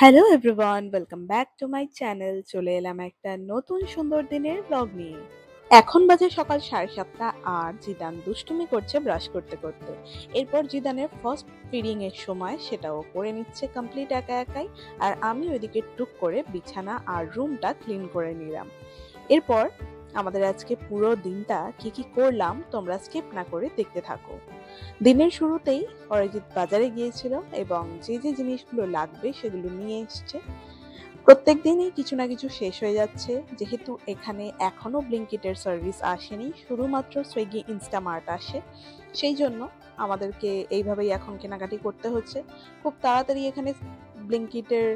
Hello everyone, welcome back to my channel. চলে এলাম একটা নতুন সুন্দর দিনের ব্লগ নিয়ে। এখন বাজে সকাল 7:30 আর জিদান দুষ্টুমি করছে ব্রাশ করতে করতে। এরপর জিদানের ফার্স্ট ফিডিং এর সময় সেটাও করে নিচ্ছে কমপ্লিট একা একাই। আর আমি ওইদিকে টুক করে বিছানা আর রুমটা ক্লিন করে নিলাম। এরপর আমাদের আজকে পুরো দিনটা কি কি করলাম তোমরা স্কিপ না করে দেখতে থাকো। দিনের শুরুতেই অরিজিৎ বাজারে গিয়েছিল এবং যে যে জিনিসগুলো লাগবে সেগুলো নিয়ে এসছে। প্রত্যেক দিনই কিছু না কিছু শেষ হয়ে যাচ্ছে, যেহেতু এখানে এখনো ব্লিঙ্কিটের সার্ভিস আসেনি, শুধুমাত্র সুইগি ইনস্টামার্ট আসে। সেই জন্য আমাদেরকে এইভাবেই এখন কেনাকাটি করতে হচ্ছে। খুব তাড়াতাড়ি এখানে ব্লিঙ্কিটের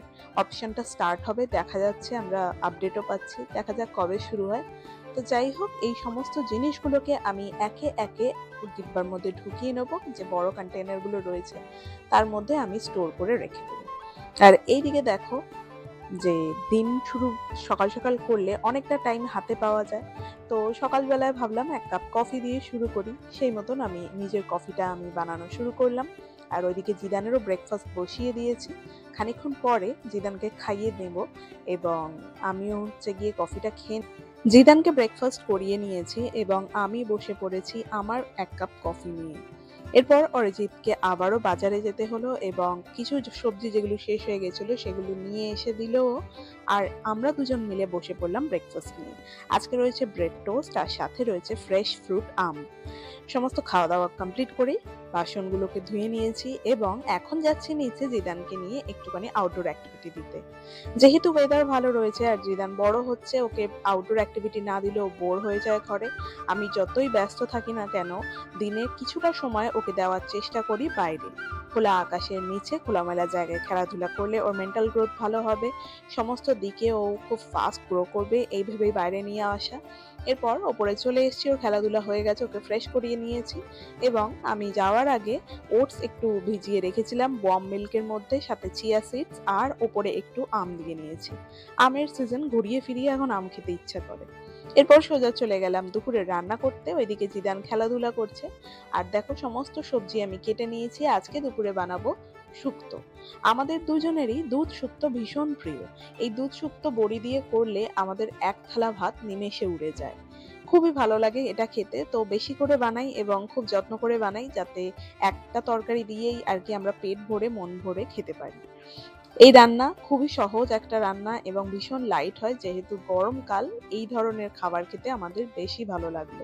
অপশনটা স্টার্ট হবে, দেখা যাচ্ছে, আমরা আপডেটও পাচ্ছি, দেখা যাক কবে শুরু হয়। তো যাই হোক, এই সমস্ত জিনিসগুলোকে আমি একে একে ডিব্বার মধ্যে ঢুকিয়ে নেবো, যে বড় কন্টেনারগুলো রয়েছে তার মধ্যে আমি স্টোর করে রেখে দেবো। আর এইদিকে দেখো, যে দিন শুরু সকাল সকাল করলে অনেকটা টাইম হাতে পাওয়া যায়। তো সকালবেলায় ভাবলাম এক কাপ কফি দিয়ে শুরু করি, সেই মতন আমি নিজের কফিটা আমি বানানো শুরু করলাম। আর ওইদিকে জিদানেরও ব্রেকফাস্ট বসিয়ে দিয়েছি। খানিকক্ষণ পরে জিদানকে খাইয়ে দেব এবং আমিও হচ্ছে গিয়ে কফিটা খেয়ে জিদানকে ব্রেকফাস্ট করিয়ে নিয়েছি এবং আমি বসে পড়েছি আমার এক কাপ কফি নিয়ে। এরপর অরিজিৎকে আবারও বাজারে যেতে হলো এবং কিছু সবজি যেগুলো শেষ হয়ে গেছিলো সেগুলো নিয়ে এসে দিল। আর আমরা দুজন মিলে বসে পড়লাম ব্রেকফাস্ট নিয়ে। আজকে রয়েছে ব্রেড টোস্ট আর সাথে রয়েছে ফ্রেশ ফ্রুট আম। সমস্ত খাওয়া দাওয়া কমপ্লিট করে বাসনগুলোকে ধুয়ে নিয়েছি এবং এখন যাচ্ছি নিচে জিদানকে নিয়ে একটুখানি আউটডোর অ্যাক্টিভিটি দিতে। যেহেতু ওয়েদার ভালো রয়েছে আর জিদান বড় হচ্ছে, ওকে আউটডোর অ্যাক্টিভিটি না দিলেও বোর হয়ে যায় ঘরে। আমি যতই ব্যস্ত থাকি না কেন, দিনে কিছুটা সময় ওকে দেওয়ার চেষ্টা করি বাইরে, খোলা আকাশের নিচে খোলামেলা জায়গায় খেলাধুলা করলে ওর মেন্টাল গ্রোথ ভালো হবে, সমস্ত দিকে ও খুব ফাস্ট গ্রো করবে, এই ভেবেই বাইরে নিয়ে আসা। এরপর ওপরে চলে এসেছি, ওর খেলাধুলা হয়ে গেছে, ওকে ফ্রেশ করিয়ে নিয়েছি এবং আমি যাওয়ার আগে ওটস একটু ভিজিয়ে রেখেছিলাম বম মিল্কের মধ্যে, সাথে চিয়া সিডস আর ওপরে একটু আম দিয়ে নিয়েছি। আমের সিজন, ঘুরিয়ে ফিরিয়ে এখন আম খেতে ইচ্ছা করে। এরপর সোজা চলে গেলাম দুপুরে রান্না করতে, ওইদিকে জিদান খেলাধুলা করছে। আর দেখো, সমস্ত সবজি আমি কেটে নিয়েছি, আজকে দুপুরে বানাবো শুক্তো। আমাদের দুজনেরই দুধ শুক্তো ভীষণ প্রিয়। এই দুধ শুক্তো বড়ি দিয়ে করলে আমাদের এক থালা ভাত নিমেষে উড়ে যায়। খুবই ভালো লাগে এটা খেতে, তো বেশি করে বানাই এবং খুব যত্ন করে বানাই, যাতে একটা তরকারি দিয়েই আর কি আমরা পেট ভরে মন ভরে খেতে পারি। এই রান্না খুবই সহজ একটা রান্না এবং ভীষণ লাইট হয়, যেহেতু গরমকাল এই ধরনের খাবার খেতে আমাদের বেশি ভালো লাগলো।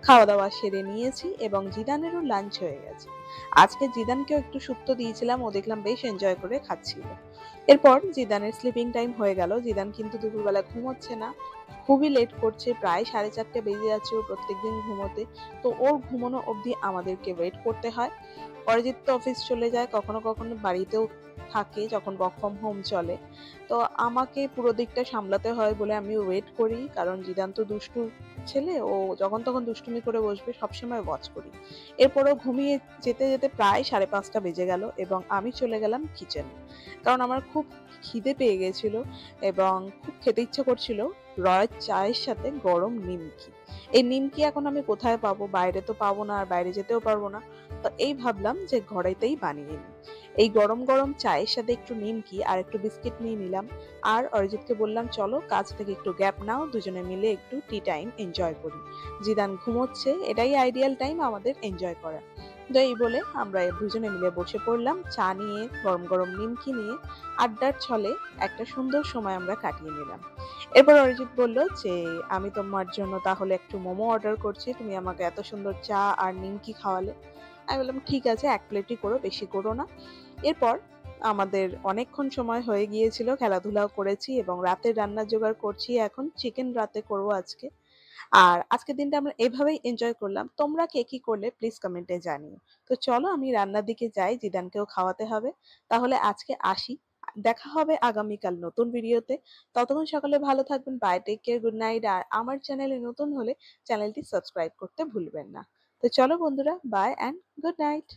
খাওয়া দাওয়া সেরে নিয়েছি এবং জিদানেরও লাঞ্চ হয়ে গেছে। আজকে জিদানকেও একটু শুক্তো দিয়েছিলাম, ও দেখলাম বেশ এনজয় করে খাচ্ছিল। এরপর জিদানের স্লিপিং টাইম হয়ে গেল। জিদান কিন্তু দুপুরবেলা ঘুমোচ্ছে না, খুবই লেট করছে, প্রায় 4:30 বেজে যাচ্ছে ওর প্রত্যেকদিন ঘুমোতে। তো ওর ঘুমানো অবধি আমাদেরকে ওয়েট করতে হয়। অরিজিৎ তো অফিস চলে যায়, কখনো কখনো বাড়িতেও থাকে যখন ওয়ার্ক ফ্রম হোম চলে। তো আমাকে পুরো দিকটা সামলাতে হয় বলে আমি ওয়েট করি, কারণ জিদান তো দুষ্টু ছেলে, ও যখন তখন দুষ্টুমি করে বসবে, সবসময় ওয়াচ করি। এরপরও ঘুমিয়ে যেতে যেতে প্রায় 5:30 বেজে গেল এবং আমি চলে গেলাম কিচেনে, কারণ আমার খুব খিদে পেয়ে গেছিল এবং খুব খেতে ইচ্ছে করছিল রয়ের চায়ের সাথে গরম নিমকি। এই নিমকি এখন আমি কোথায় পাবো, বাইরে তো পাবো না আর বাইরে যেতেও পারবো না। তো এই ভাবলাম যে ঘরেতেই বানিয়ে নিই। এই গরম গরম চায়ের সাথে একটু নিমকি আর একটু বিস্কিট নিয়ে নিলাম। আর অরিজিৎকে বললাম, চলো কাজ থেকে একটু গ্যাপ নাও, দুজনে মিলে একটু টি টাইম এনজয় করি। জিদান ঘুমোচ্ছে, এটাই আইডিয়াল টাইম আমাদের এনজয় করা। তো এই বলে আমরা দুজনে মিলে বসে পড়লাম চা নিয়ে, গরম গরম নিমকি নিয়ে, আড্ডার ছলে একটা সুন্দর সময় আমরা কাটিয়ে নিলাম। এরপর অরিজিৎ বলল যে, আমি তোমার জন্য তাহলে একটু মোমো অর্ডার করছি, তুমি আমাকে এত সুন্দর চা আর নিমকি খাওয়ালে। আমি বললাম, ঠিক আছে, এক প্লেটই করো, বেশি করো না। এরপর আমাদের অনেকক্ষণ সময় হয়ে গিয়েছিল, খেলাধুলাও করেছি এবং রাতের রান্নার জোগাড় করছি, এখন চিকেন রাতে করবো আজকে। আর আজকের দিনটা আমরা এভাবেই এনজয় করলাম। তোমরা কে কি করলে প্লিজ কমেন্টে জানিও। তো চলো আমি রান্নার দিকে যাই, জিদানকেও খাওয়াতে হবে। তাহলে আজকে আসি, দেখা হবে আগামীকাল নতুন ভিডিওতে। ততক্ষণ সকালে ভালো থাকবেন, bye, take care, good night. আর আমার চ্যানেলে নতুন হলে চ্যানেলটি সাবস্ক্রাইব করতে ভুলবেন না। তো চলো বন্ধুরা, বাই অ্যান্ড গুড নাইট।